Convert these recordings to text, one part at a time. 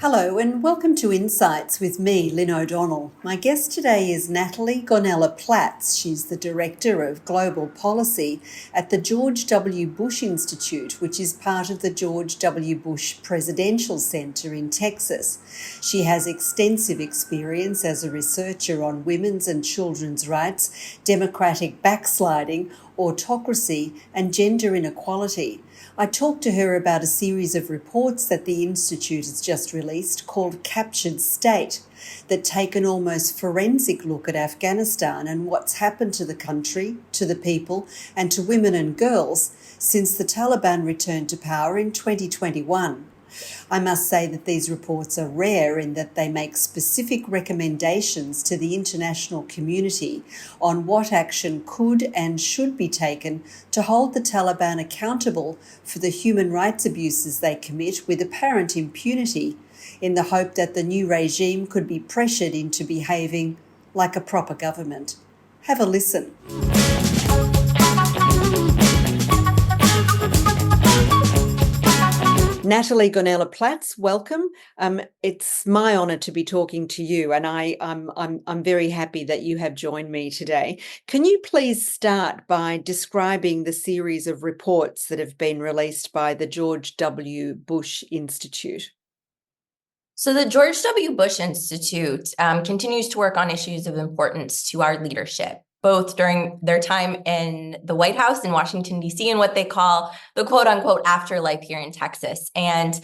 Hello and welcome to Insights with me, Lynne O'Donnell. My guest today is Natalie Gonnella-Platts. She's the Director of Global Policy at the George W. Bush Institute, which is part of the George W. Bush Presidential Center in Texas. She has extensive experience as a researcher on women's and children's rights, democratic backsliding, autocracy, and gender inequality. I talked to her about a series of reports that the Institute has just released called Captured State that take an almost forensic look at Afghanistan and what's happened to the country, to the people, and to women and girls since the Taliban returned to power in 2021. I must say that these reports are rare in that they make specific recommendations to the international community on what action could and should be taken to hold the Taliban accountable for the human rights abuses they commit with apparent impunity, in the hope that the new regime could be pressured into behaving like a proper government. Have a listen. Natalie Gonnella-Platts, welcome. It's my honour to be talking to you, and I'm very happy that you have joined me today. Can you please start by describing the series of reports that have been released by the George W. Bush Institute? So the George W. Bush Institute continues to work on issues of importance to our leadership, both during their time in the White House in Washington, D.C., and what they call the quote-unquote afterlife here in Texas. And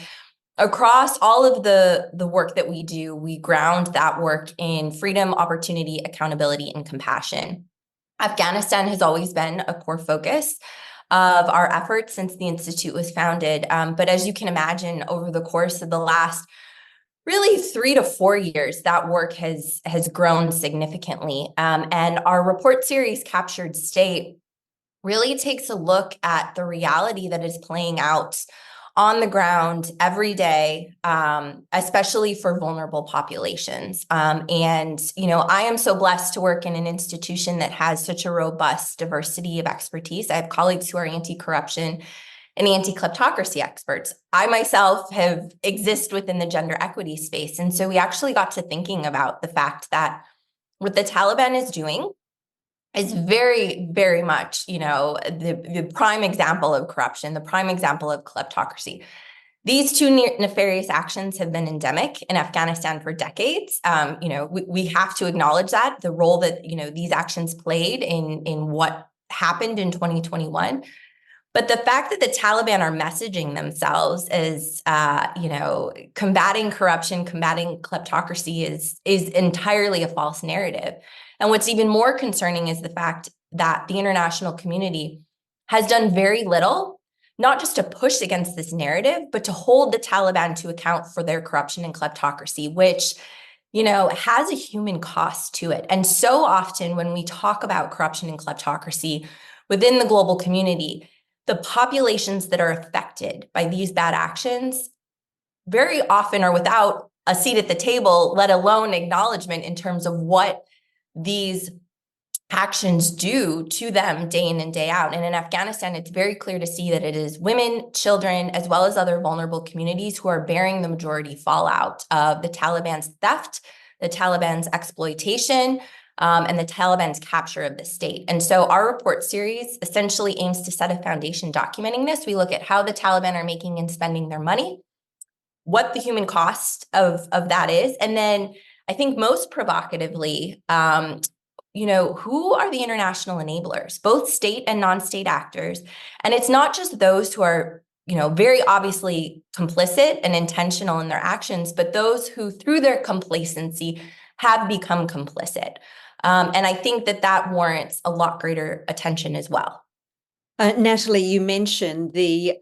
across all of the work that we do, we ground that work in freedom, opportunity, accountability, and compassion. Afghanistan has always been a core focus of our efforts since the Institute was founded. But as you can imagine, over the course of the last really 3 to 4 years, that work has grown significantly. And our report series, Captured State, really takes a look at the reality that is playing out on the ground every day, especially for vulnerable populations. And, I am so blessed to work in an institution that has such a robust diversity of expertise. I have colleagues who are anti-corruption and anti-kleptocracy experts. I myself exist within the gender equity space. And so we actually got to thinking about the fact that what the Taliban is doing is very, very much, the prime example of corruption, the prime example of kleptocracy. These two nefarious actions have been endemic in Afghanistan for decades. We have to acknowledge that, the role that, these actions played in what happened in 2021. But the fact that the Taliban are messaging themselves as, combating corruption, combating kleptocracy is entirely a false narrative. And what's even more concerning is the fact that the international community has done very little, not just to push against this narrative, but to hold the Taliban to account for their corruption and kleptocracy, which, has a human cost to it. And so often when we talk about corruption and kleptocracy within the global community, the populations that are affected by these bad actions very often are without a seat at the table, let alone acknowledgement in terms of what these actions do to them day in and day out. And in Afghanistan, it's very clear to see that it is women, children, as well as other vulnerable communities who are bearing the majority fallout of the Taliban's theft, the Taliban's exploitation, and the Taliban's capture of the state. And so our report series essentially aims to set a foundation documenting this. We look at how the Taliban are making and spending their money, what the human cost of that is, and then I think most provocatively, who are the international enablers, both state and non-state actors? And it's not just those who are, very obviously complicit and intentional in their actions, but those who, through their complacency, have become complicit. And I think that warrants a lot greater attention as well. Natalie, you mentioned the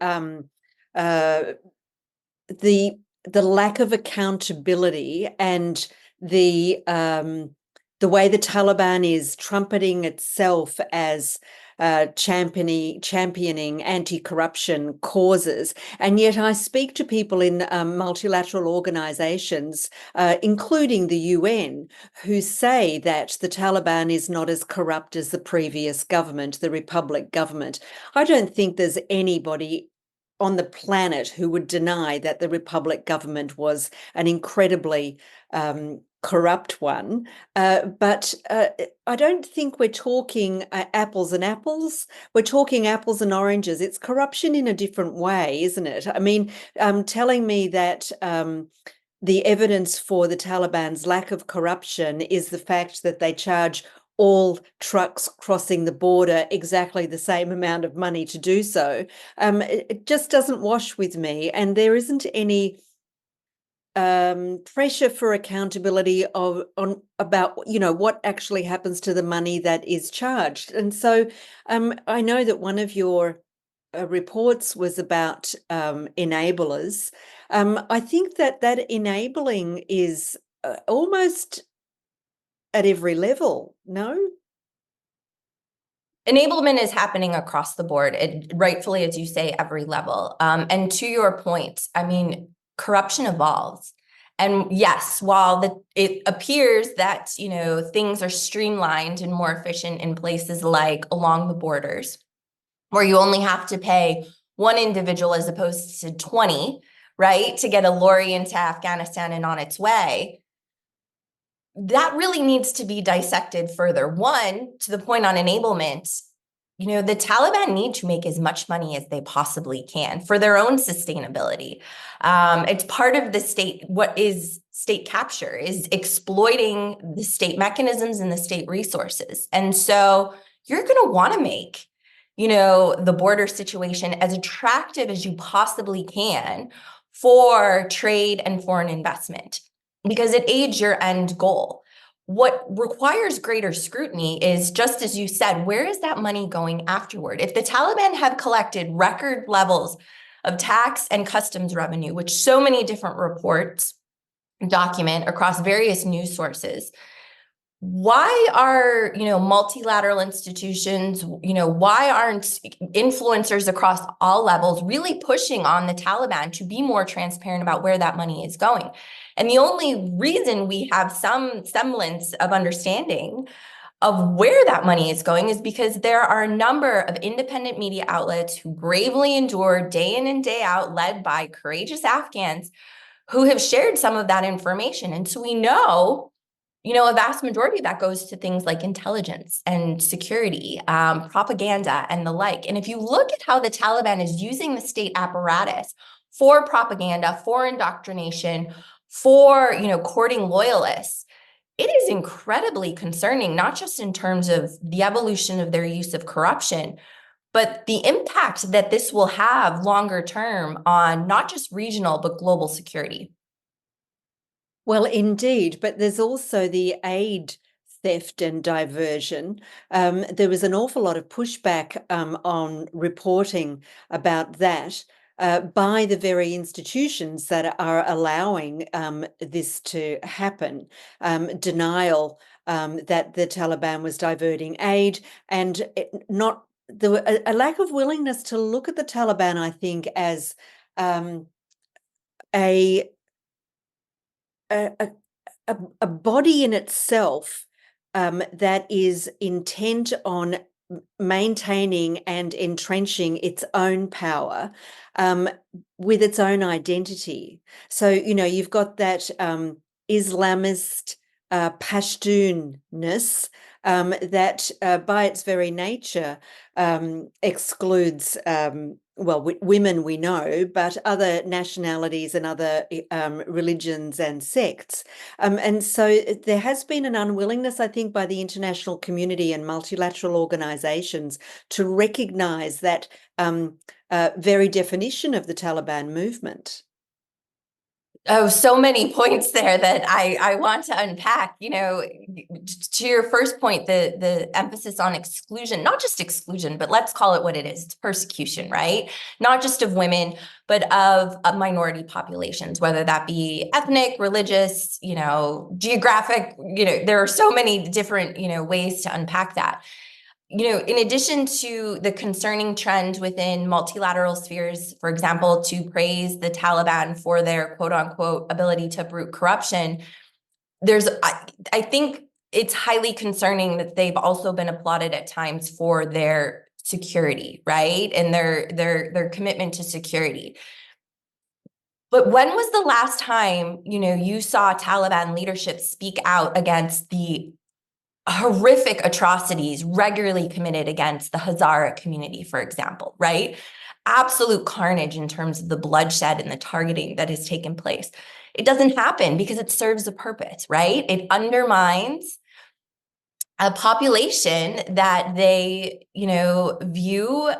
lack of accountability and the way the Taliban is trumpeting itself as championing anti-corruption causes. And yet I speak to people in multilateral organizations, including the UN, who say that the Taliban is not as corrupt as the previous government, the Republic government. I don't think there's anybody on the planet who would deny that the Republic government was an incredibly corrupt one. But I don't think we're talking apples and apples. We're talking apples and oranges. It's corruption in a different way, isn't it? I mean, telling me that the evidence for the Taliban's lack of corruption is the fact that they charge all trucks crossing the border exactly the same amount of money to do so. It just doesn't wash with me, and there isn't any pressure for accountability about what actually happens to the money that is charged. And so I know that one of your reports was about enablers. I think that enabling is almost at every level, no? Enablement is happening across the board, rightfully, as you say, every level. And to your point, I mean, corruption evolves. And yes, while it appears that, things are streamlined and more efficient in places like along the borders, where you only have to pay one individual as opposed to 20, right, to get a lorry into Afghanistan and on its way, that really needs to be dissected further. One, to the point on enablement, the Taliban need to make as much money as they possibly can for their own sustainability. It's part of the state. What is state capture is exploiting the state mechanisms and the state resources. And so you're going to want to make, the border situation as attractive as you possibly can for trade and foreign investment, because it aids your end goal. What requires greater scrutiny is, just as you said, where is that money going afterward? If the Taliban have collected record levels of tax and customs revenue, which so many different reports document across various news sources, why are, multilateral institutions, why aren't influencers across all levels really pushing on the Taliban to be more transparent about where that money is going? And the only reason we have some semblance of understanding of where that money is going is because there are a number of independent media outlets who bravely endure day in and day out, led by courageous Afghans who have shared some of that information. And so we know, a vast majority of that goes to things like intelligence and security, propaganda and the like. And if you look at how the Taliban is using the state apparatus for propaganda, for indoctrination, for, courting loyalists, it is incredibly concerning, not just in terms of the evolution of their use of corruption, but the impact that this will have longer term on not just regional, but global security. Well, indeed, but there's also the aid theft and diversion. There was an awful lot of pushback on reporting about that by the very institutions that are allowing this to happen. Denial that the Taliban was diverting aid, and a lack of willingness to look at the Taliban, I think, as a a, a body in itself that is intent on maintaining and entrenching its own power with its own identity. So, you've got that Islamist Pashtunness that by its very nature excludes women, we know, but other nationalities and other religions and sects. And so there has been an unwillingness, I think, by the international community and multilateral organizations to recognize that very definition of the Taliban movement. Oh, so many points there that I want to unpack. To your first point, the emphasis on exclusion, not just exclusion, but let's call it what it is. It's persecution, right? Not just of women, but of minority populations, whether that be ethnic, religious, geographic, there are so many different, ways to unpack that. In addition to the concerning trend within multilateral spheres, for example, to praise the Taliban for their quote unquote ability to uproot corruption, I think it's highly concerning that they've also been applauded at times for their security, right? And their commitment to security. But when was the last time, you saw Taliban leadership speak out against the horrific atrocities regularly committed against the Hazara community, for example, right? Absolute carnage in terms of the bloodshed and the targeting that has taken place. It doesn't happen because it serves a purpose, right? It undermines a population that they, view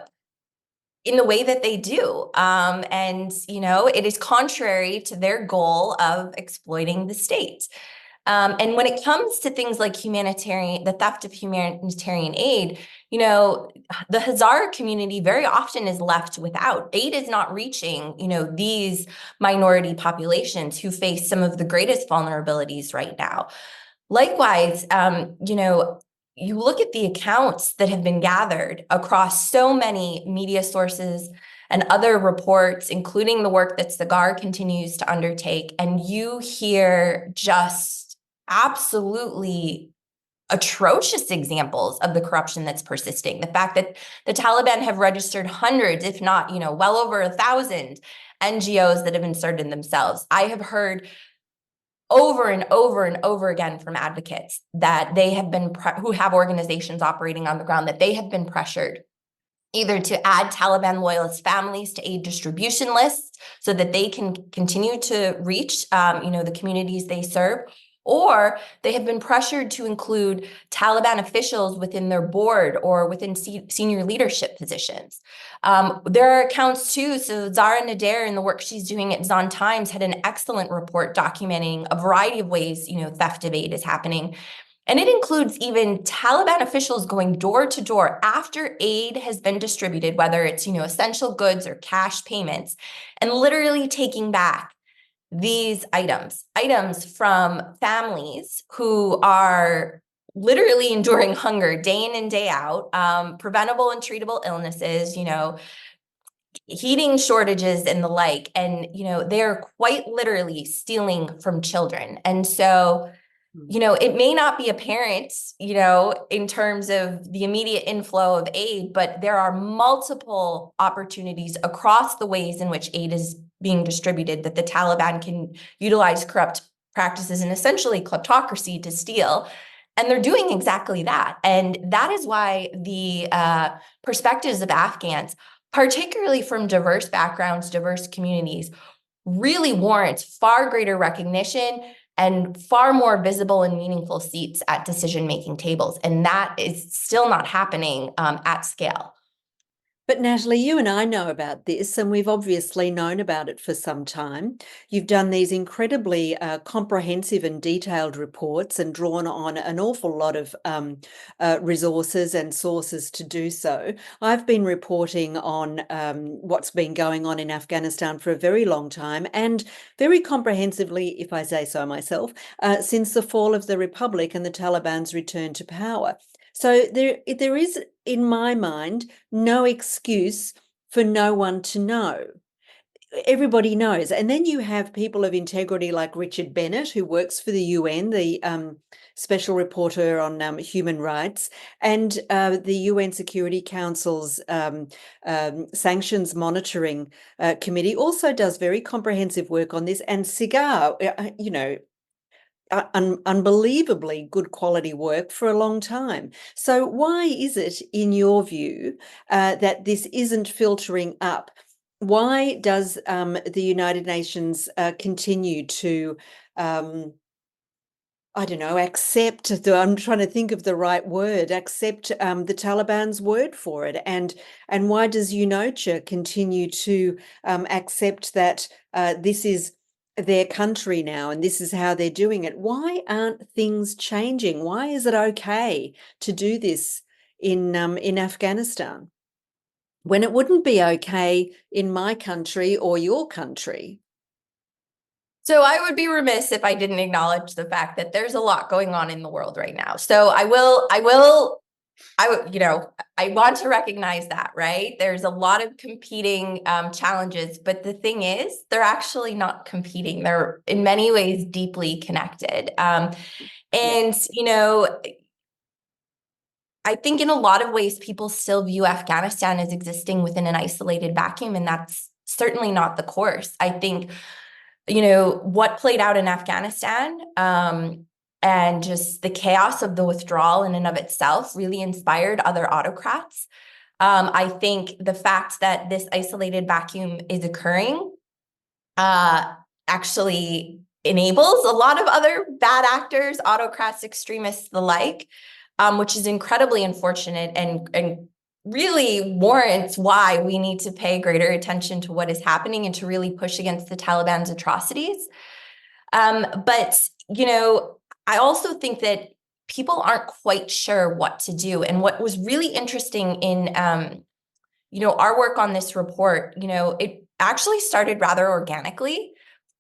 in the way that they do. And, it is contrary to their goal of exploiting the state. And when it comes to things like the theft of humanitarian aid, the Hazara community very often is left without. Aid is not reaching, these minority populations who face some of the greatest vulnerabilities right now. Likewise, you look at the accounts that have been gathered across so many media sources and other reports, including the work that Sagar continues to undertake, and you hear just absolutely atrocious examples of the corruption that's persisting. The fact that the Taliban have registered hundreds, if not, well over 1,000 NGOs that have inserted themselves. I have heard over and over and over again from advocates that they have been who have organizations operating on the ground, that they have been pressured either to add Taliban loyalist families to aid distribution lists so that they can continue to reach, the communities they serve, or they have been pressured to include Taliban officials within their board or within senior leadership positions. There are accounts too. So Zara Nader, in the work she's doing at Zon Times, had an excellent report documenting a variety of ways, theft of aid is happening. And it includes even Taliban officials going door to door after aid has been distributed, whether it's, essential goods or cash payments, and literally taking back these items from families who are literally enduring hunger day in and day out, preventable and treatable illnesses, heating shortages and the like. And, they're quite literally stealing from children. And so, it may not be apparent, in terms of the immediate inflow of aid, but there are multiple opportunities across the ways in which aid is being distributed that the Taliban can utilize corrupt practices and essentially kleptocracy to steal. And they're doing exactly that. And that is why the perspectives of Afghans, particularly from diverse backgrounds, diverse communities, really warrants far greater recognition and far more visible and meaningful seats at decision-making tables. And that is still not happening at scale. But Natalie, you and I know about this, and we've obviously known about it for some time. You've done these incredibly comprehensive and detailed reports and drawn on an awful lot of resources and sources to do so. I've been reporting on what's been going on in Afghanistan for a very long time, and very comprehensively, if I say so myself, since the fall of the Republic and the Taliban's return to power. So there is, in my mind, no excuse for no one to know. Everybody knows. And then you have people of integrity like Richard Bennett, who works for the UN, the Special Reporter on Human Rights, and the UN Security Council's Sanctions Monitoring Committee also does very comprehensive work on this. And Cigar, unbelievably good quality work for a long time. So why is it, in your view, that this isn't filtering up? Why does the United Nations continue to, accept, I'm trying to think of the right word, accept the Taliban's word for it? And why does UNOCHA continue to accept that this is their country now and this is how they're doing it? Why aren't things changing? Why is it okay to do this in Afghanistan when it wouldn't be okay in my country or your country? So I would be remiss if I didn't acknowledge the fact that there's a lot going on in the world right now. So I want to recognize that, right? There's a lot of competing challenges, but the thing is, they're actually not competing. They're in many ways deeply connected. And, I think in a lot of ways, people still view Afghanistan as existing within an isolated vacuum, and that's certainly not the course. I think, what played out in Afghanistan, and just the chaos of the withdrawal in and of itself really inspired other autocrats. I think the fact that this isolated vacuum is occurring actually enables a lot of other bad actors, autocrats, extremists, the like, which is incredibly unfortunate and really warrants why we need to pay greater attention to what is happening and to really push against the Taliban's atrocities. But, I also think that people aren't quite sure what to do. And what was really interesting in, our work on this report, it actually started rather organically.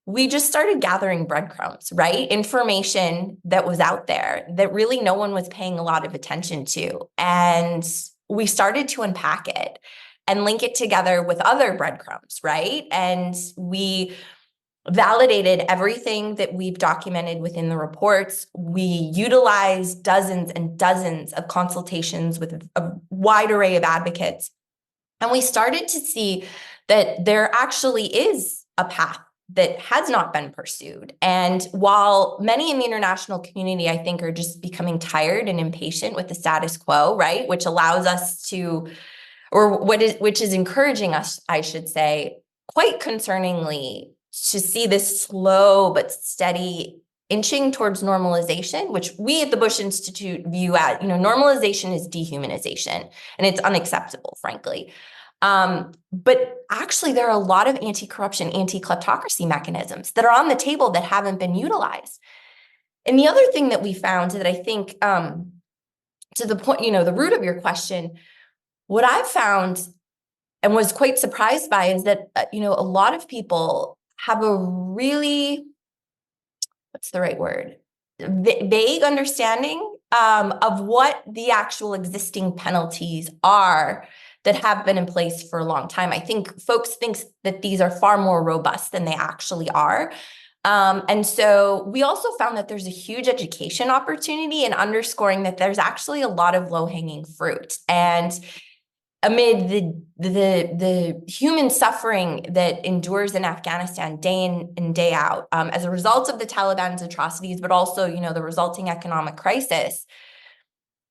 We just started gathering breadcrumbs, right? Information that was out there that really no one was paying a lot of attention to. And we started to unpack it and link it together with other breadcrumbs, right? And we validated everything that we've documented within the reports. We utilized dozens and dozens of consultations with a wide array of advocates. And we started to see that there actually is a path that has not been pursued. And while many in the international community, I think, are just becoming tired and impatient with the status quo, right, which allows us to, which is encouraging us, I should say, quite concerningly, to see this slow but steady inching towards normalization, which we at the Bush Institute view as, normalization is dehumanization, and it's unacceptable, frankly. But actually, there are a lot of anti-corruption, anti-kleptocracy mechanisms that are on the table that haven't been utilized. And the other thing that we found that I think, to the point, the root of your question, what I've found and was quite surprised by is that, a lot of people have a really, what's the right word? Vague understanding of what the actual existing penalties are that have been in place for a long time. I think folks think that these are far more robust than they actually are. And so we also found that there's a huge education opportunity in underscoring that there's actually a lot of low-hanging fruit. And amid the human suffering that endures in Afghanistan day in and day out, as a result of the Taliban's atrocities, but also, the resulting economic crisis,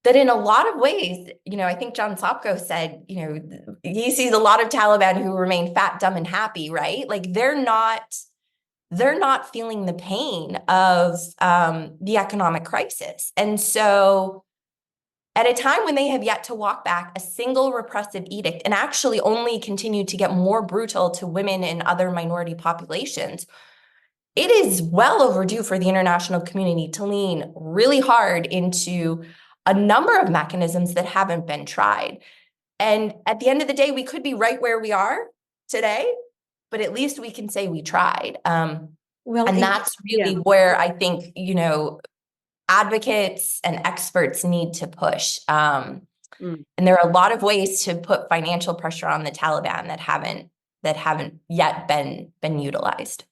that in a lot of ways, I think John Sopko said, he sees a lot of Taliban who remain fat, dumb, and happy, right? Like they're not feeling the pain of the economic crisis. And so at a time when they have yet to walk back a single repressive edict and actually only continue to get more brutal to women and other minority populations, it is well overdue for the international community to lean really hard into a number of mechanisms that haven't been tried. And at the end of the day, we could be right where we are today, but at least we can say we tried. And that's really where I think, advocates and experts need to push. And there are a lot of ways to put financial pressure on the Taliban that haven't yet been utilized.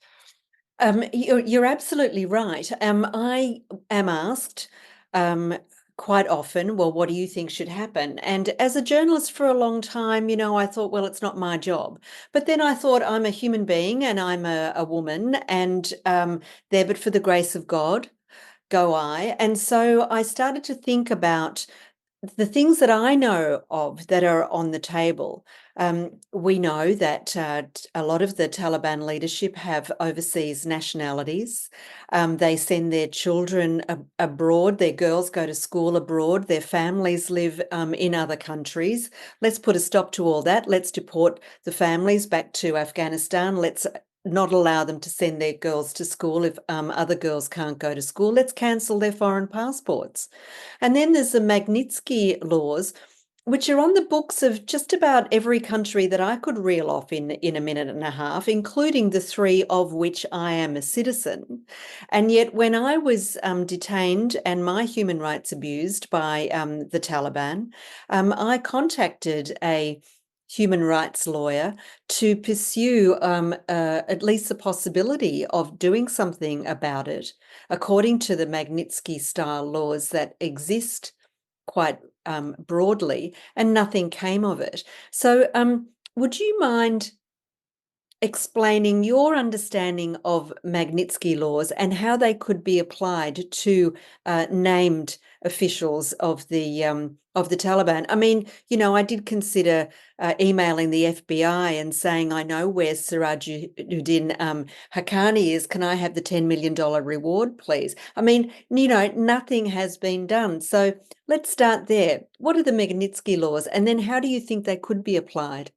You're absolutely right. I am asked quite often, well, what do you think should happen? And as a journalist for a long time, I thought, well, it's not my job. But then I thought, I'm a human being and I'm a woman, and there but for the grace of God go I. And so I started to think about the things that I know of that are on the table. We know that a lot of the Taliban leadership have overseas nationalities. They send their children abroad. Their girls go to school abroad. Their families live in other countries. Let's put a stop to all that. Let's deport the families back to Afghanistan. Let's not allow them to send their girls to school if other girls can't go to school. Let's cancel their foreign passports. And then there's the Magnitsky laws, which are on the books of just about every country that I could reel off in a minute and a half, including the 3 of which I am a citizen. And yet when I was detained and my human rights abused by the Taliban, I contacted a human rights lawyer to pursue at least the possibility of doing something about it, according to the Magnitsky style laws that exist quite broadly, and nothing came of it. So would you mind explaining your understanding of Magnitsky laws and how they could be applied to named officials of the Taliban? I mean, I did consider emailing the FBI and saying, I know where Sirajuddin Haqqani is. Can I have the $10 million reward, please? I mean, nothing has been done. So let's start there. What are the Magnitsky laws? And then how do you think they could be applied?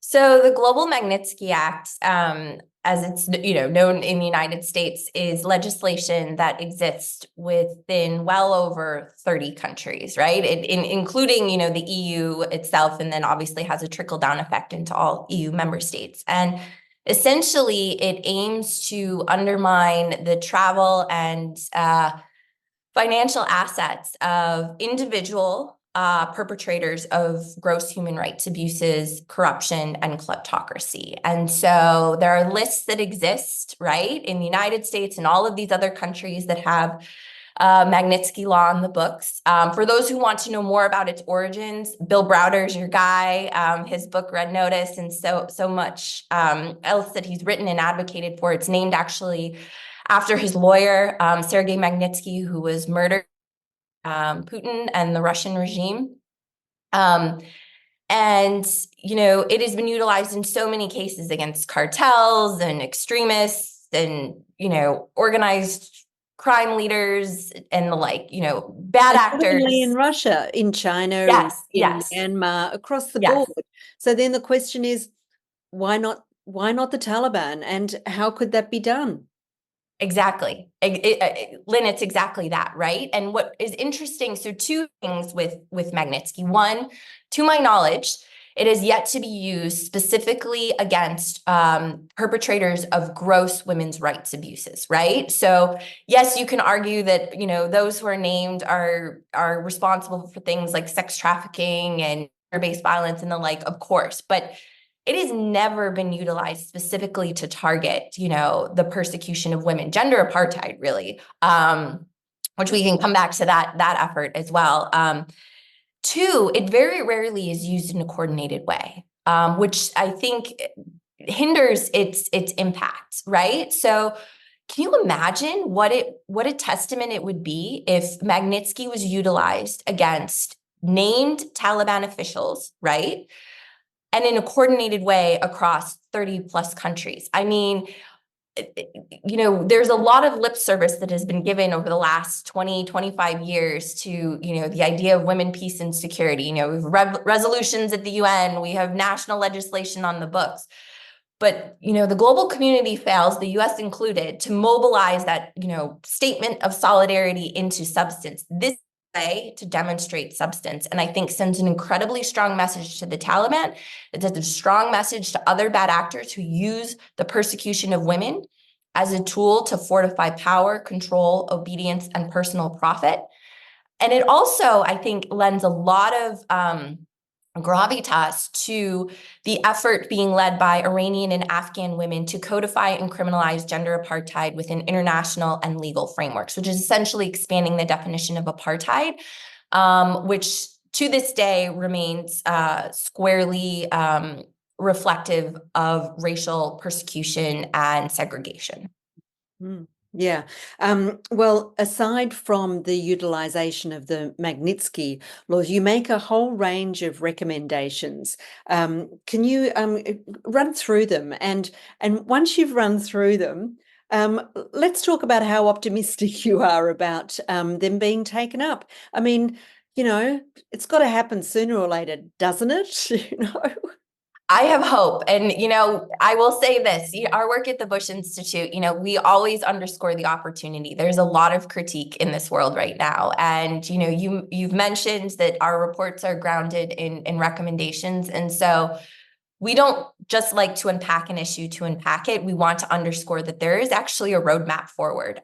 So the Global Magnitsky Act, as it's known in the United States, is legislation that exists within well over 30 countries, right? Including the EU itself, and then obviously has a trickle-down effect into all EU member states. And essentially, it aims to undermine the travel and financial assets of individual perpetrators of gross human rights abuses, corruption, and kleptocracy. And so there are lists that exist, right, in the United States and all of these other countries that have Magnitsky law in the books. For those who want to know more about its origins, Bill Browder's your guy, his book Red Notice, and so much else that he's written and advocated for. It's named actually after his lawyer, Sergei Magnitsky, who was murdered Putin and the Russian regime. And, it has been utilized in so many cases against cartels and extremists and, organized crime leaders and the like, bad actors. In Russia, in China, yes, in Myanmar, across the yes. board. So then the question is, why not the Taliban, and how could that be done? Exactly. Lynn, it's exactly that, right? And what is interesting, so two things with Magnitsky. One, to my knowledge, it is yet to be used specifically against perpetrators of gross women's rights abuses, right? So yes, you can argue that, those who are named are responsible for things like sex trafficking and gender-based violence and the like, of course, but it has never been utilized specifically to target, the persecution of women, gender apartheid, really, which we can come back to that effort as well. Two, it very rarely is used in a coordinated way, which I think hinders its impact, right? So can you imagine what a testament it would be if Magnitsky was utilized against named Taliban officials, right? And in a coordinated way across 30 plus countries. I mean, there's a lot of lip service that has been given over the last 20, 25 years to, the idea of women, peace, and security. We have resolutions at the UN, we have national legislation on the books. But, the global community fails, the US included, to mobilize that, statement of solidarity into substance. This way to demonstrate substance, and I think sends an incredibly strong message to the Taliban. It sends a strong message to other bad actors who use the persecution of women as a tool to fortify power, control, obedience, and personal profit. And it also, I think, lends a lot of gravitas to the effort being led by Iranian and Afghan women to codify and criminalize gender apartheid within international and legal frameworks, which is essentially expanding the definition of apartheid, which to this day remains squarely reflective of racial persecution and segregation. Yeah. Well, aside from the utilization of the Magnitsky laws, you make a whole range of recommendations. Can you run through them? And once you've run through them, let's talk about how optimistic you are about them being taken up. I mean, it's got to happen sooner or later, doesn't it? I have hope. And, I will say this, our work at the Bush Institute, we always underscore the opportunity. There's a lot of critique in this world right now. And, you've mentioned that our reports are grounded in recommendations. And so we don't just like to unpack an issue to unpack it. We want to underscore that there is actually a roadmap forward.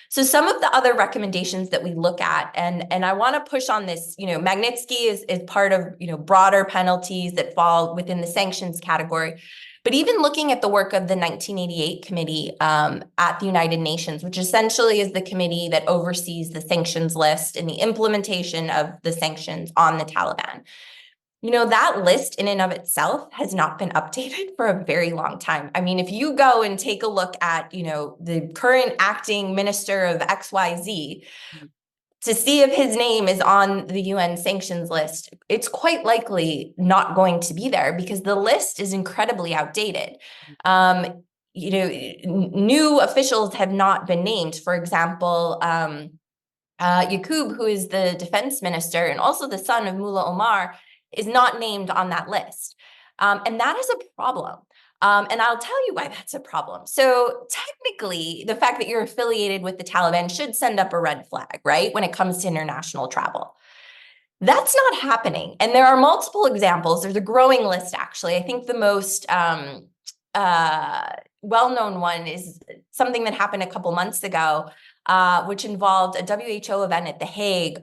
So some of the other recommendations that we look at, and I want to push on this, Magnitsky is part of, broader penalties that fall within the sanctions category. But even looking at the work of the 1988 committee at the United Nations, which essentially is the committee that oversees the sanctions list and the implementation of the sanctions on the Taliban. That list in and of itself has not been updated for a very long time. I mean, if you go and take a look at, the current acting minister of XYZ, to see if his name is on the UN sanctions list, it's quite likely not going to be there because the list is incredibly outdated. New officials have not been named. For example, Yaqub, who is the defense minister and also the son of Mullah Omar, is not named on that list. And that is a problem. And I'll tell you why that's a problem. So technically, the fact that you're affiliated with the Taliban should send up a red flag, right? When it comes to international travel. That's not happening. And there are multiple examples. There's a growing list, actually. I think the most well-known one is something that happened a couple months ago, which involved a WHO event at The Hague,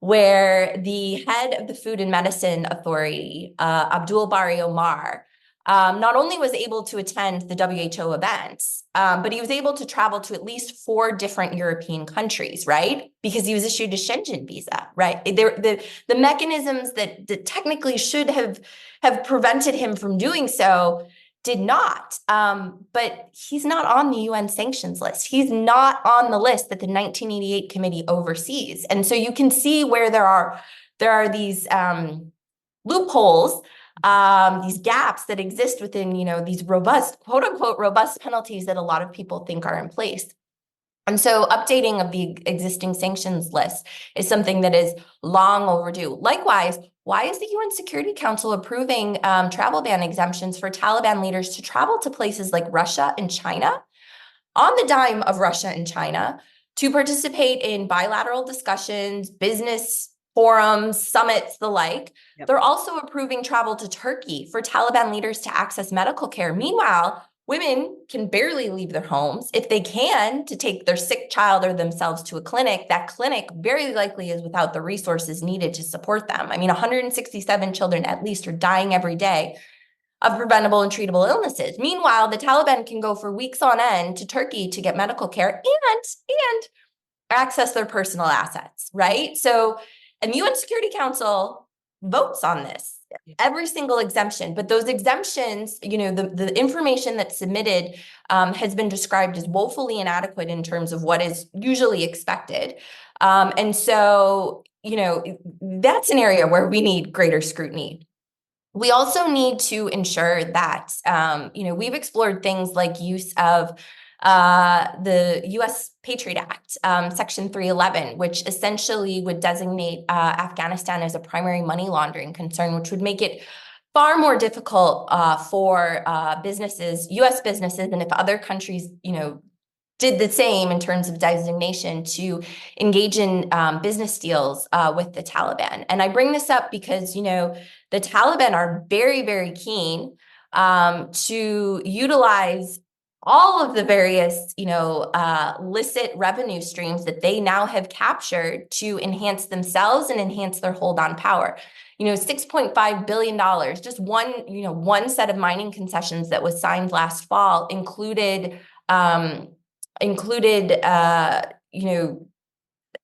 where the head of the Food and Medicine Authority, Abdul Bari Omar, not only was able to attend the WHO events, but he was able to travel to at least 4 different European countries, right? Because he was issued a Schengen visa, right? The mechanisms that technically should have prevented him from doing so did not. But he's not on the UN sanctions list. He's not on the list that the 1988 committee oversees. And so you can see where there are these loopholes, these gaps that exist within, these robust, quote unquote, robust penalties that a lot of people think are in place. And so updating of the existing sanctions list is something that is long overdue. Likewise, why is the UN Security Council approving travel ban exemptions for Taliban leaders to travel to places like Russia and China on the dime of Russia and China to participate in bilateral discussions, business forums, summits, the like? Yep. They're also approving travel to Turkey for Taliban leaders to access medical care. Meanwhile, women can barely leave their homes. If they can, to take their sick child or themselves to a clinic, that clinic very likely is without the resources needed to support them. I mean, 167 children at least are dying every day of preventable and treatable illnesses. Meanwhile, the Taliban can go for weeks on end to Turkey to get medical care and access their personal assets, right? So, and the UN Security Council votes on this, every single exemption, but those exemptions, the information that's submitted has been described as woefully inadequate in terms of what is usually expected. And so, that's an area where we need greater scrutiny. We also need to ensure that, we've explored things like use of the U.S. Patriot Act, Section 311, which essentially would designate Afghanistan as a primary money laundering concern, which would make it far more difficult for businesses, U.S. businesses, and if other countries, did the same in terms of designation to engage in business deals with the Taliban. And I bring this up because, the Taliban are very, very keen to utilize all of the various, licit revenue streams that they now have captured to enhance themselves and enhance their hold on power. $6.5 billion, just one set of mining concessions that was signed last fall included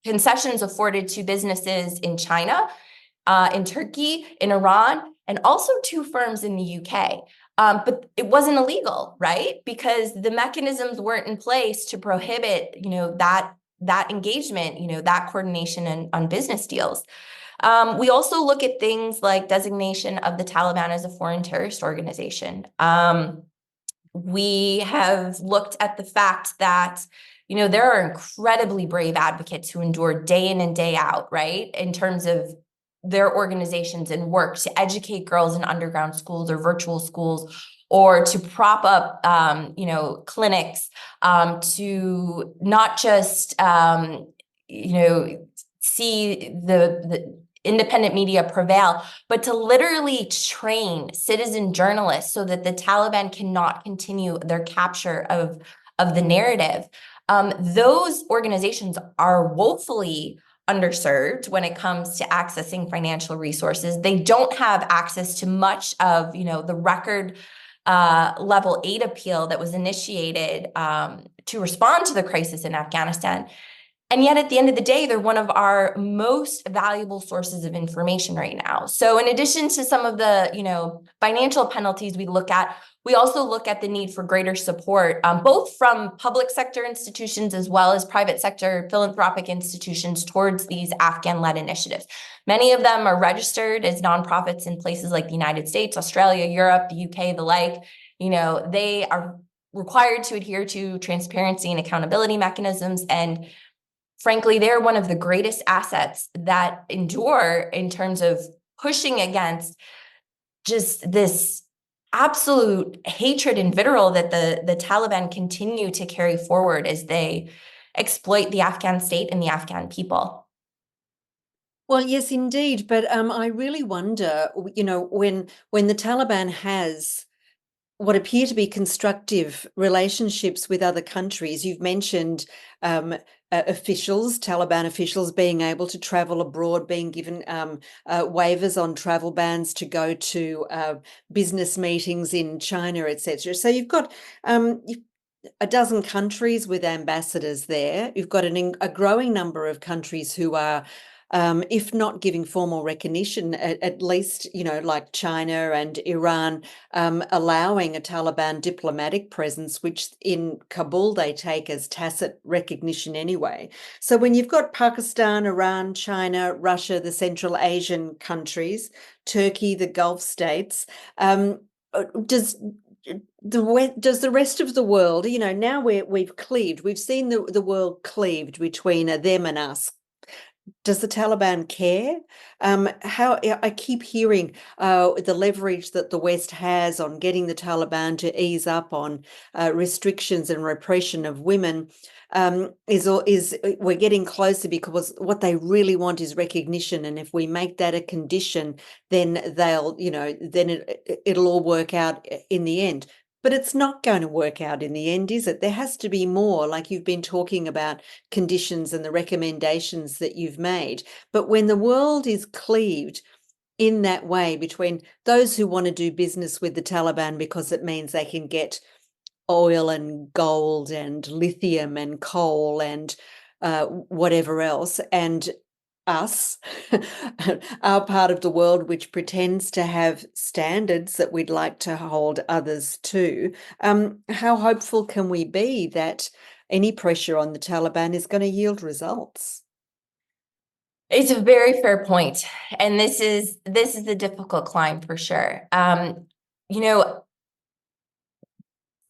concessions afforded to businesses in China, in Turkey, in Iran, and also 2 firms in the UK. But it wasn't illegal, right? Because the mechanisms weren't in place to prohibit, that engagement, that coordination on business deals. We also look at things like designation of the Taliban as a foreign terrorist organization. We have looked at the fact that, there are incredibly brave advocates who endure day in and day out, right? In terms of their organizations and work to educate girls in underground schools or virtual schools, or to prop up, clinics, to not just, see the independent media prevail, but to literally train citizen journalists so that the Taliban cannot continue their capture of the narrative. Those organizations are woefully underserved when it comes to accessing financial resources. They don't have access to much of, the record level aid appeal that was initiated to respond to the crisis in Afghanistan. And yet, at the end of the day, they're one of our most valuable sources of information right now. So in addition to some of the, financial penalties we also look at the need for greater support, both from public sector institutions as well as private sector philanthropic institutions towards these Afghan-led initiatives. Many of them are registered as nonprofits in places like the United States, Australia, Europe, the UK, the like. They are required to adhere to transparency and accountability mechanisms, and frankly, they're one of the greatest assets that endure in terms of pushing against just this absolute hatred and vitriol that the Taliban continue to carry forward as they exploit the Afghan state and the Afghan people. Well, yes, indeed. But I really wonder, when the Taliban has what appear to be constructive relationships with other countries. You've mentioned Taliban officials being able to travel abroad, being given waivers on travel bans to go to business meetings in China, etc. So you've got a dozen countries with ambassadors there. You've got a growing number of countries who are, if not giving formal recognition, at least, like China and Iran, allowing a Taliban diplomatic presence, which in Kabul they take as tacit recognition anyway. So when you've got Pakistan, Iran, China, Russia, the Central Asian countries, Turkey, the Gulf states, does the rest of the world, now we've cleaved, we've seen the world cleaved between them and us. Does the Taliban care? How I keep hearing the leverage that the West has on getting the Taliban to ease up on restrictions and repression of women is we're getting closer, because what they really want is recognition, and if we make that a condition, then then it'll all work out in the end. But it's not going to work out in the end, is it? There has to be more, like you've been talking about conditions and the recommendations that you've made. But when the world is cleaved in that way between those who want to do business with the Taliban because it means they can get oil and gold and lithium and coal and whatever else, and us, our part of the world, which pretends to have standards that we'd like to hold others to, how hopeful can we be that any pressure on the Taliban is going to yield results? It's a very fair point, and this is a difficult climb for sure.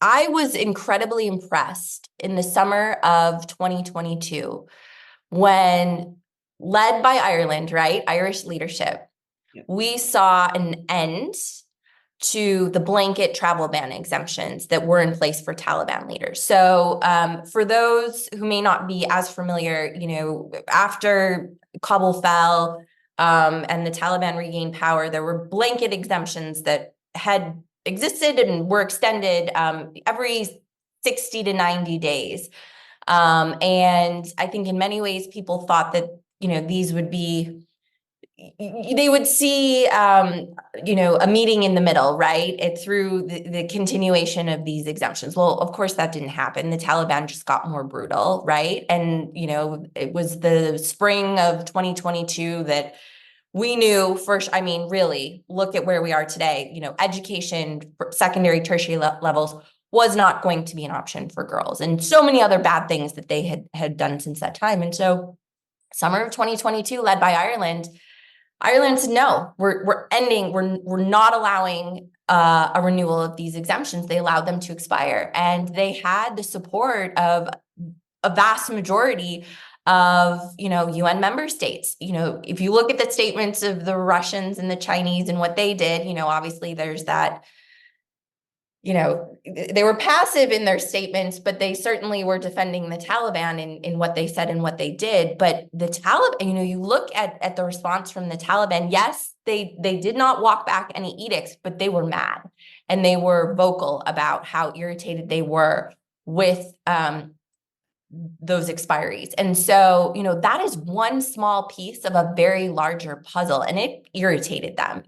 I was incredibly impressed in the summer of 2022 when, led by Ireland, right, Irish leadership, we saw an end to the blanket travel ban exemptions that were in place for Taliban leaders. So for those who may not be as familiar, after Kabul fell and the Taliban regained power, there were blanket exemptions that had existed and were extended every 60 to 90 days. And I think in many ways, people thought that, these would be, they would see, a meeting in the middle, right? Through the continuation of these exemptions. Well, of course, that didn't happen. The Taliban just got more brutal, right? And, it was the spring of 2022 that we knew first, really, look at where we are today. Education, secondary, tertiary levels was not going to be an option for girls, and so many other bad things that they had done since that time. And so summer of 2022, led by Ireland said, no, we're ending, we're not allowing a renewal of these exemptions. They allowed them to expire, and they had the support of a vast majority of, UN member states. If you look at the statements of the Russians and the Chinese and what they did, obviously there's that they were passive in their statements, but they certainly were defending the Taliban in what they said and what they did. But the Taliban, you look at the response from the Taliban. Yes, they did not walk back any edicts, but they were mad and they were vocal about how irritated they were with those expiries. And so, that is one small piece of a very larger puzzle, and it irritated them,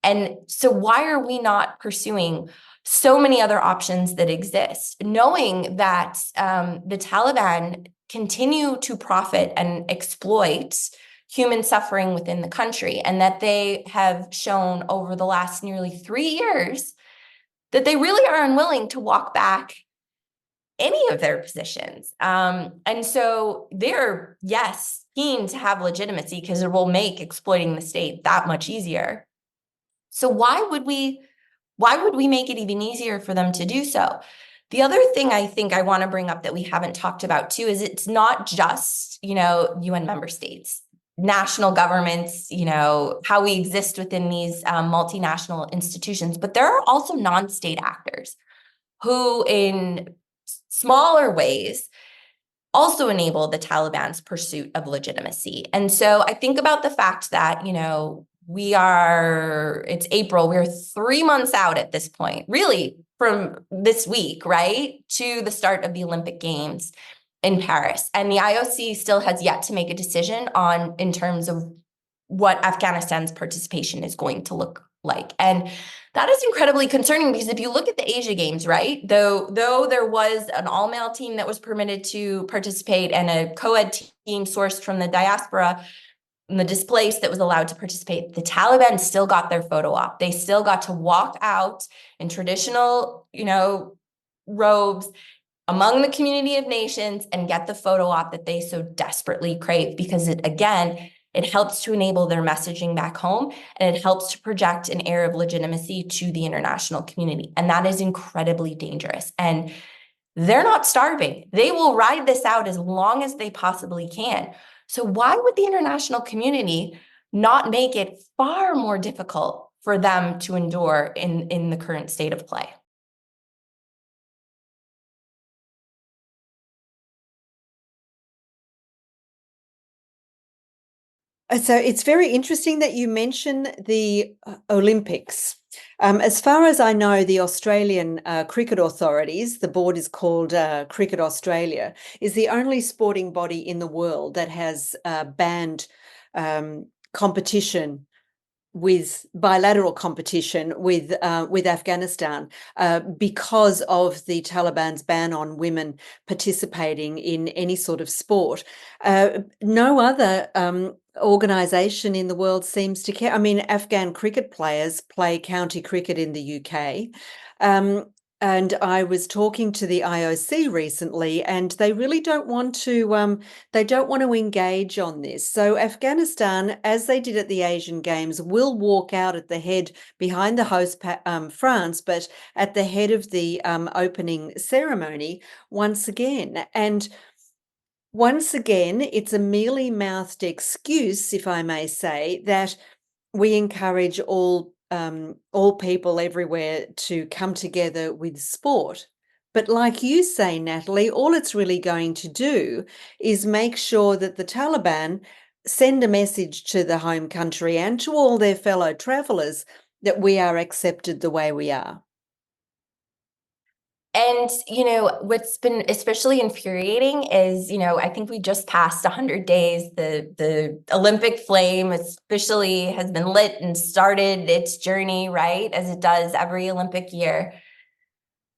And so why are we not pursuing so many other options that exist, knowing that the Taliban continue to profit and exploit human suffering within the country, and that they have shown over the last nearly 3 years that they really are unwilling to walk back any of their positions. And so they're, yes, keen to have legitimacy because it will make exploiting the state that much easier. So why would we make it even easier for them to do so? The other thing I think I want to bring up that we haven't talked about too is it's not just, UN member states, national governments, how we exist within these multinational institutions, but there are also non-state actors who in smaller ways also enable the Taliban's pursuit of legitimacy. And so I think about the fact that, it's April, we're 3 months out at this point, really from this week, right, to the start of the Olympic Games in Paris. And the IOC still has yet to make a decision in terms of what Afghanistan's participation is going to look like. And that is incredibly concerning because if you look at the Asia Games, right, though there was an all-male team that was permitted to participate and a co-ed team sourced from the diaspora and the displaced that was allowed to participate, the Taliban still got their photo op. They still got to walk out in traditional, robes among the community of nations and get the photo op that they so desperately crave because it helps to enable their messaging back home, and it helps to project an air of legitimacy to the international community. And that is incredibly dangerous. And they're not starving. They will ride this out as long as they possibly can. So why would the international community not make it far more difficult for them to endure in the current state of play? So it's very interesting that you mention the Olympics. As far as I know, the Australian cricket authorities, the board is called Cricket Australia, is the only sporting body in the world that has banned competition with bilateral competition with Afghanistan because of the Taliban's ban on women participating in any sort of sport. No other organisation in the world seems to care. I mean, Afghan cricket players play county cricket in the UK. And I was talking to the IOC recently, and they really don't want to. They don't want to engage on this. So Afghanistan, as they did at the Asian Games, will walk out at the head behind the host France, but at the head of the opening ceremony once again. And once again, it's a mealy-mouthed excuse, if I may say, that we encourage all people everywhere to come together with sport. But like you say, Natalie, all it's really going to do is make sure that the Taliban send a message to the home country and to all their fellow travellers that we are accepted the way we are. And, what's been especially infuriating is, I think we just passed 100 days. The Olympic flame officially has been lit and started its journey, right, as it does every Olympic year.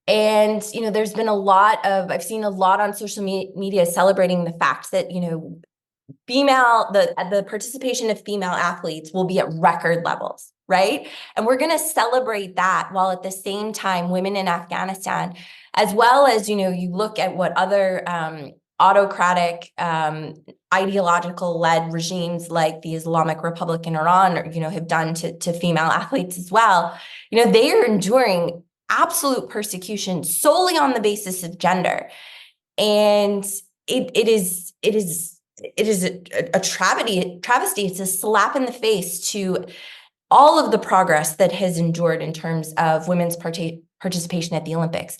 And, there's been I've seen a lot on social media celebrating the fact that, the participation of female athletes will be at record levels, right? And we're going to celebrate that while at the same time, women in Afghanistan, as well as, you look at what other autocratic, ideological led regimes like the Islamic Republic in Iran, have done to female athletes as well. They are enduring absolute persecution solely on the basis of gender. And it is a travesty. It's a slap in the face to all of the progress that has endured in terms of women's participation at the Olympics.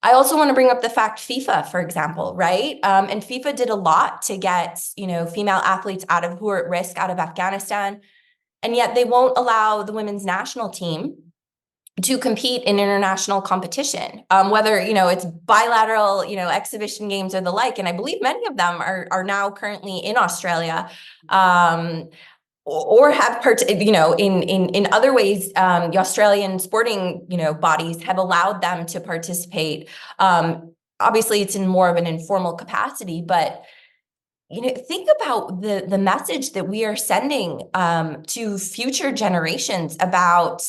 I also want to bring up the fact FIFA, for example, right? And FIFA did a lot to get, female athletes who are at risk out of Afghanistan. And yet they won't allow the women's national team to compete in international competition, whether, it's bilateral, exhibition games or the like. And I believe many of them are now currently in Australia, or have in other ways. The Australian sporting bodies have allowed them to participate. Obviously it's in more of an informal capacity, but think about the message that we are sending to future generations about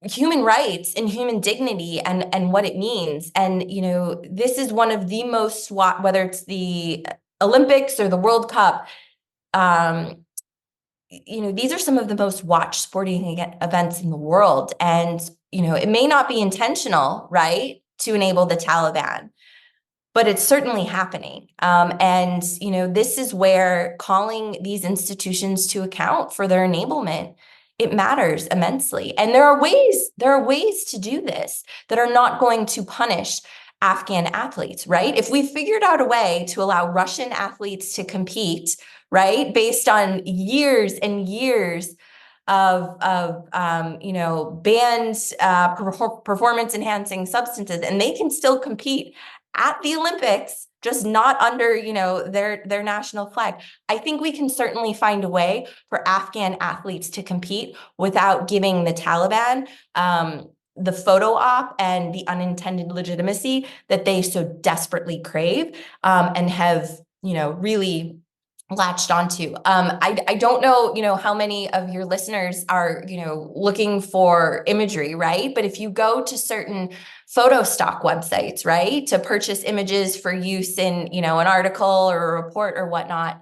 human rights and human dignity and what it means. And this is one of the most, whether it's the Olympics or the World Cup, these are some of the most watched sporting events in the world. And, it may not be intentional, right, to enable the Taliban, but it's certainly happening. And, this is where calling these institutions to account for their enablement, it matters immensely. And there are ways to do this that are not going to punish Afghan athletes, right? If we figured out a way to allow Russian athletes to compete, right, based on years and years of banned performance enhancing substances, and they can still compete at the Olympics, just not under their national flag. I think we can certainly find a way for Afghan athletes to compete without giving the Taliban the photo op and the unintended legitimacy that they so desperately crave, and have really latched onto. I don't know, how many of your listeners are, looking for imagery, right? But if you go to certain photo stock websites, right, to purchase images for use in, an article or a report or whatnot,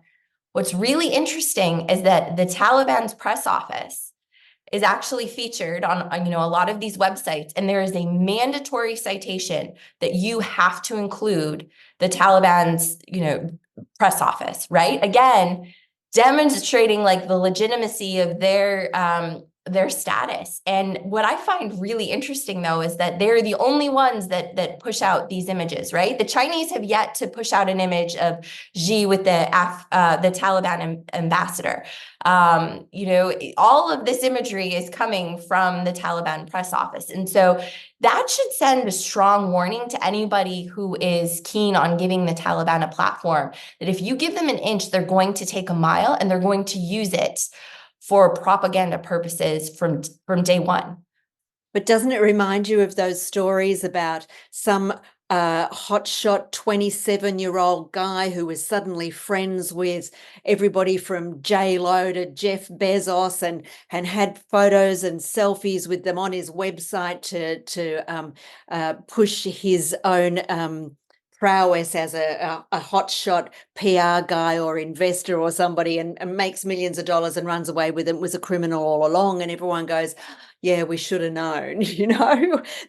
what's really interesting is that the Taliban's press office is actually featured on a lot of these websites, and there is a mandatory citation that you have to include the Taliban's press office, right? Again, demonstrating like the legitimacy of their status. And what I find really interesting, though, is that they're the only ones that push out these images, right? The Chinese have yet to push out an image of Xi with the Taliban ambassador. All of this imagery is coming from the Taliban press office. And so that should send a strong warning to anybody who is keen on giving the Taliban a platform, that if you give them an inch, they're going to take a mile, and they're going to use it for propaganda purposes from day one. But doesn't it remind you of those stories about some hotshot 27-year-old guy who was suddenly friends with everybody from J-Lo to Jeff Bezos, and had photos and selfies with them on his website to push his own prowess as a hotshot PR guy or investor or somebody, and makes millions of dollars and runs away with it, was a criminal all along, and everyone goes, yeah, we should have known.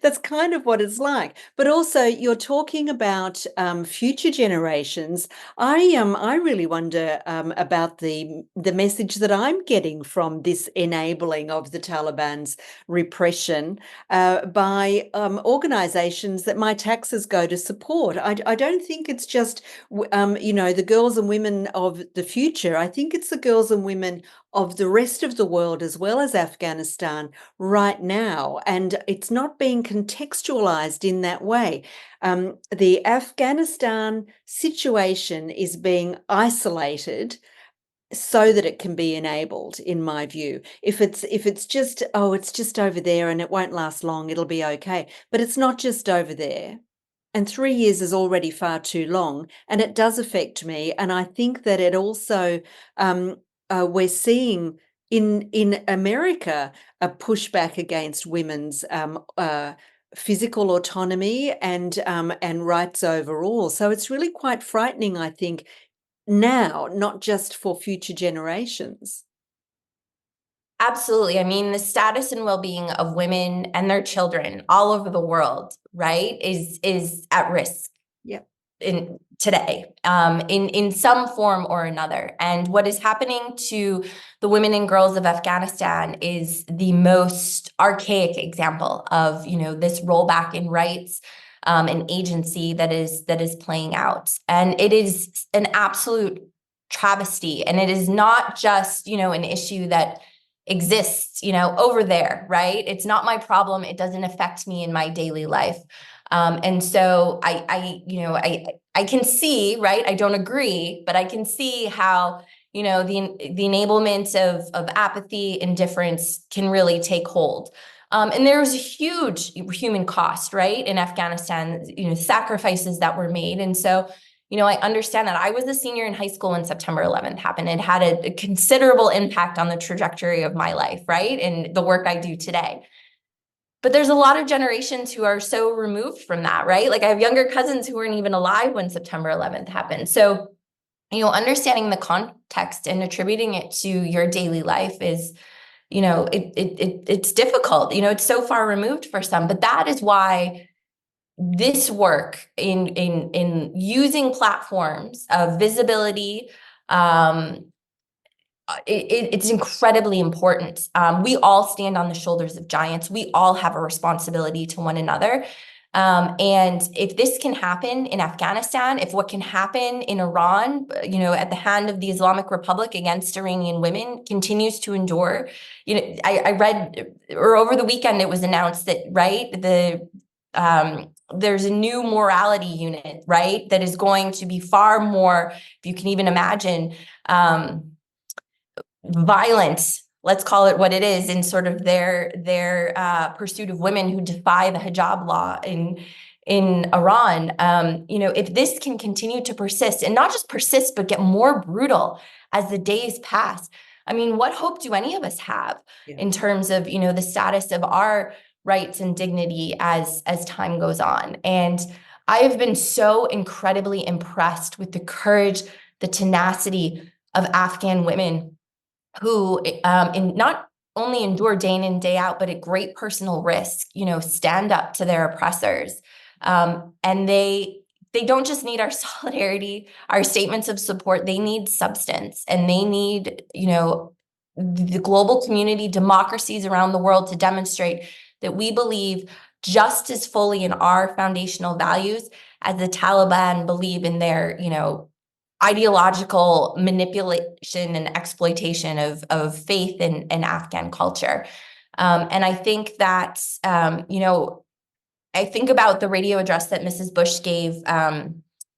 That's kind of what it's like. But also, you're talking about future generations. I really wonder about the message that I'm getting from this enabling of the Taliban's repression by organizations that my taxes go to support. I don't think it's just the girls and women of the future. I think it's the girls and women of the rest of the world, as well as Afghanistan right now. And it's not being contextualized in that way. The Afghanistan situation is being isolated so that it can be enabled, in my view. If it's just, oh, it's just over there and it won't last long, it'll be okay. But it's not just over there. And 3 years is already far too long, and it does affect me. And I think that it also, we're seeing in America a pushback against women's physical autonomy and rights overall. So it's really quite frightening, I think, now, not just for future generations. Absolutely. I mean, the status and well-being of women and their children all over the world, right, is at risk. Yep. in today, in some form or another. And what is happening to the women and girls of Afghanistan is the most archaic example of, this rollback in rights, and agency that is playing out. And it is an absolute travesty. And it is not just, an issue that exists, over there, right? It's not my problem. It doesn't affect me in my daily life. And so I can see, right? I don't agree, but I can see how, the enablement of apathy, indifference can really take hold. And there's a huge human cost, right? In Afghanistan, sacrifices that were made. And so, I understand that. I was a senior in high school when September 11th happened. It had a considerable impact on the trajectory of my life, right? And the work I do today. But there's a lot of generations who are so removed from that, right? Like I have younger cousins who weren't even alive when September 11th happened. So, understanding the context and attributing it to your daily life is, it's difficult. It's so far removed for some, but that is why this work in using platforms of visibility, it's incredibly important. We all stand on the shoulders of giants. We all have a responsibility to one another. And if this can happen in Afghanistan, if what can happen in Iran, at the hand of the Islamic Republic against Iranian women continues to endure, I read, or over the weekend, it was announced that, right, there's a new morality unit, right, that is going to be far more, if you can even imagine, violence, let's call it what it is, in sort of their pursuit of women who defy the hijab law in Iran. If this can continue to persist, and not just persist, but get more brutal as the days pass, I mean, what hope do any of us have in terms of, the status of our rights and dignity as time goes on? And I have been so incredibly impressed with the courage, the tenacity of Afghan women who not only endure day in and day out, but at great personal risk, stand up to their oppressors. And they don't just need our solidarity, our statements of support. They need substance, and they need, the global community, democracies around the world to demonstrate that we believe just as fully in our foundational values as the Taliban believe in their, ideological manipulation and exploitation of faith in Afghan culture. And I think that, I think about the radio address that Mrs. Bush gave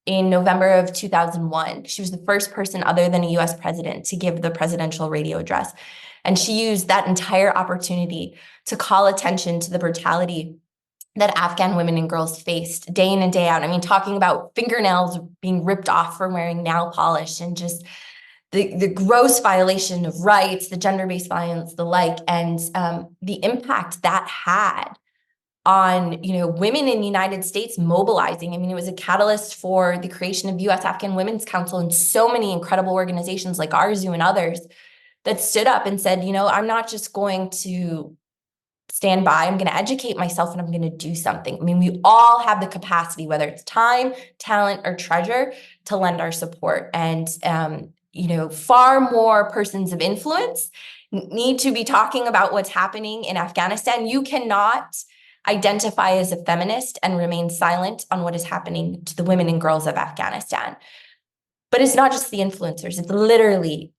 in November of 2001. She was the first person other than a US president to give the presidential radio address. And she used that entire opportunity to call attention to the brutality that Afghan women and girls faced day in and day out. I mean, talking about fingernails being ripped off for wearing nail polish, and just the gross violation of rights, the gender-based violence, the like, and the impact that had on, women in the United States mobilizing. I mean, it was a catalyst for the creation of U.S. Afghan Women's Council and so many incredible organizations like ARZU and others that stood up and said, I'm not just going to stand by, I'm going to educate myself, and I'm going to do something. I mean, we all have the capacity, whether it's time, talent, or treasure, to lend our support. And, far more persons of influence need to be talking about what's happening in Afghanistan. You cannot identify as a feminist and remain silent on what is happening to the women and girls of Afghanistan. But it's not just the influencers, it's literally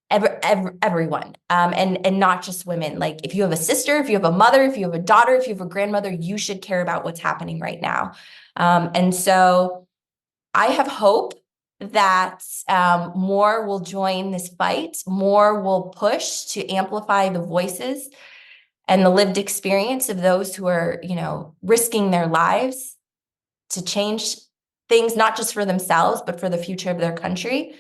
everyone, and not just women. Like, if you have a sister, if you have a mother, if you have a daughter, if you have a grandmother, you should care about what's happening right now. And so I have hope that more will join this fight, more will push to amplify the voices and the lived experience of those who are, risking their lives to change things, not just for themselves, but for the future of their country.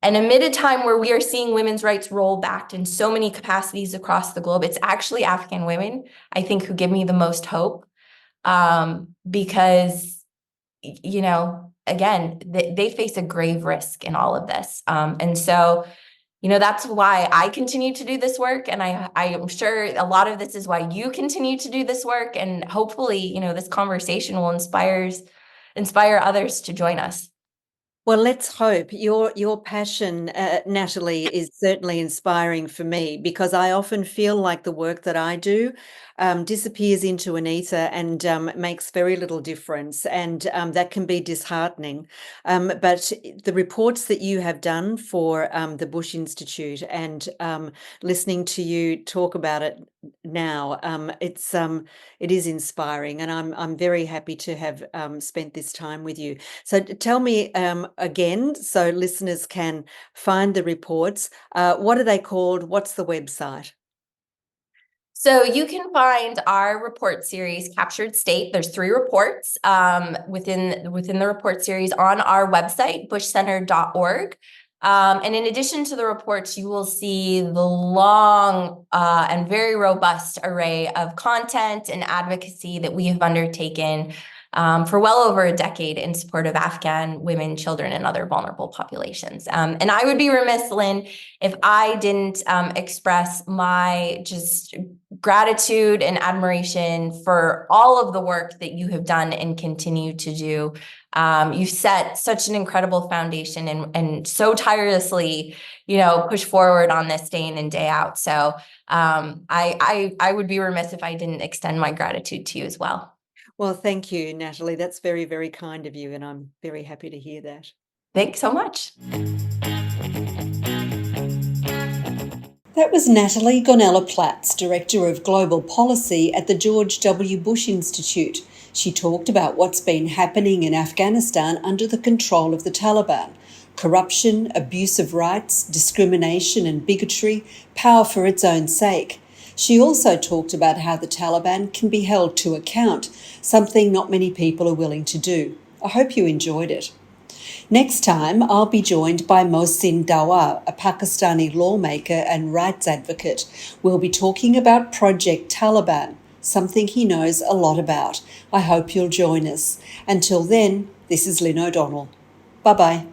And amid a time where we are seeing women's rights roll back in so many capacities across the globe, it's actually Afghan women, I think, who give me the most hope, because, again, they face a grave risk in all of this. And so, that's why I continue to do this work. And I am sure a lot of this is why you continue to do this work. And hopefully, this conversation will inspire others to join us. Well, let's hope. Your passion, Natalie, is certainly inspiring for me, because I often feel like the work that I do disappears into an ether and makes very little difference, and that can be disheartening. But the reports that you have done for the Bush Institute, and listening to you talk about it now, it is inspiring, and I'm very happy to have spent this time with you. So tell me again, so listeners can find the reports. What are they called? What's the website? So you can find our report series, Captured State. There's 3 reports within the report series on our website, bushcenter.org. And in addition to the reports, you will see the long and very robust array of content and advocacy that we have undertaken for well over a decade in support of Afghan women, children, and other vulnerable populations. And I would be remiss, Lynn, if I didn't express my just gratitude and admiration for all of the work that you have done and continue to do. You've set such an incredible foundation and so tirelessly, push forward on this day in and day out. So I would be remiss if I didn't extend my gratitude to you as well. Well, thank you, Natalie. That's very, very kind of you, and I'm very happy to hear that. Thanks so much. That was Natalie Gonnella-Platts, Director of Global Policy at the George W. Bush Institute. She talked about what's been happening in Afghanistan under the control of the Taliban: corruption, abuse of rights, discrimination and bigotry, power for its own sake. She also talked about how the Taliban can be held to account, something not many people are willing to do. I hope you enjoyed it. Next time, I'll be joined by Mohsin Dawar, a Pakistani lawmaker and rights advocate. We'll be talking about Project Taliban, something he knows a lot about. I hope you'll join us. Until then, this is Lynne O'Donnell. Bye-bye.